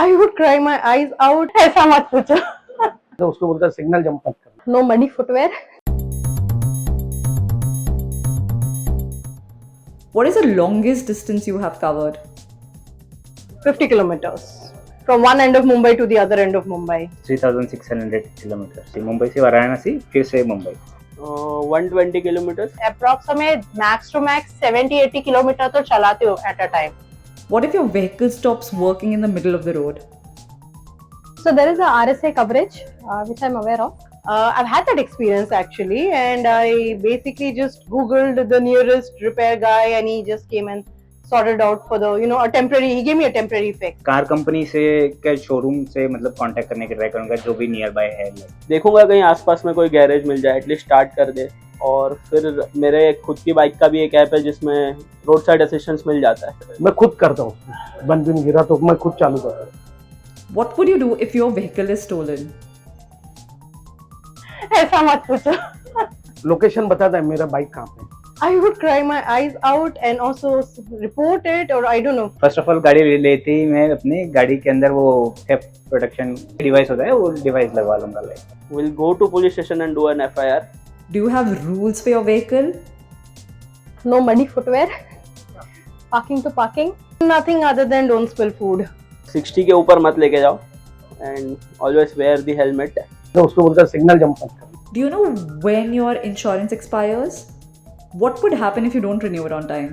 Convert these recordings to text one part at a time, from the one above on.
I would cry my eyes out. ऐसा मत पूछो. तो उसको बोलता है सिग्नल जंप मत करना. No muddy footwear. What is the longest distance you have covered? 50 kilometers. From one end of Mumbai to the other end of Mumbai. 3,600 kilometers. Mumbai से वाराणसी, फिर से Mumbai. 120 kilometers. Approximate max to max 70-80 kilometer तो चलाते हो at a time. What if your vehicle stops working in the middle of the road? So there is a RSA coverage, which I'm aware of. I've had that experience actually, and I basically just Googled the nearest repair guy, and he just came and sorted out for the, a temporary. He gave me a temporary fix. Car company से क्या showroom से मतलब contact करने की try करूंगा जो भी near by है. देखूंगा कहीं आसपास में कोई गैरेज मिल जाए, एटलीस्ट स्टार्ट कर दे. और फिर मेरे खुद की बाइक का भी एक ऐप है जिसमें रोड साइड असिस्टेंस मिल जाता है. मैं खुद करता हूँ. बंद भी नहीं गिरा तो मैं खुद चालू करता हूँ. What would you do if your vehicle is stolen? ऐसा मत पूछो. लोकेशन बताता है मेरा बाइक कहाँ पे. I would cry my eyes out and also report it, or I don't know. First of all गाड़ी लेते ही मैं अपनी गाड़ी के अंदर वो थेफ्ट प्रोटेक्शन डिवाइस होता है वो डिवाइस लगवा लूंगा. We'll go to police station and do an FIR. Do you have rules for your vehicle? No muddy footwear. Parking to parking. Nothing other than don't spill food. 60 के ऊपर मत लेके जाओ and always wear the helmet. तो उसको बोलता है signal jump मत करना. Do you know when your insurance expires? What would happen if you don't renew it on time?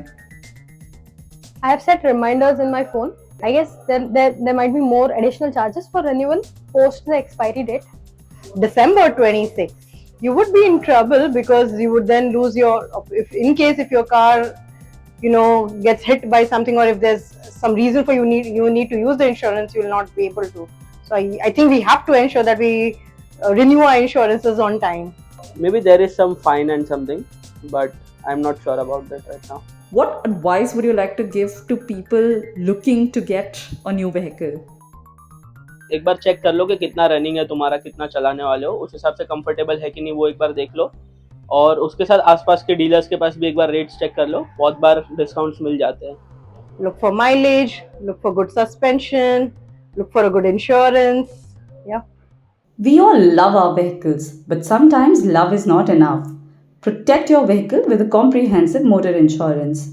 I have set reminders in my phone. I guess there might be more additional charges for renewal post the expiry date. December 26th. You would be in trouble because you would then lose your, if your car, gets hit by something, or if there's some reason for you need to use the insurance, you will not be able to. So I think we have to ensure that we renew our insurances on time. Maybe there is some fine and something, but I'm not sure about that right now. What advice would you like to give to people looking to get a new vehicle? एक बार check कर लो कि कितना running है तुम्हारा, कितना चलाने वाले हो, उस हिसाब से कंफर्टेबल है कि नहीं वो एक बार देख लो. और उसके साथ आसपास के डीलर्स के पास भी एक बार रेट्स चेक कर लो, बहुत बार डिस्काउंट्स मिल जाते हैं. Look for mileage, look for good suspension, look for a good insurance. Yeah. We all love our vehicles, but sometimes love is not enough. Protect your vehicle with a comprehensive motor insurance.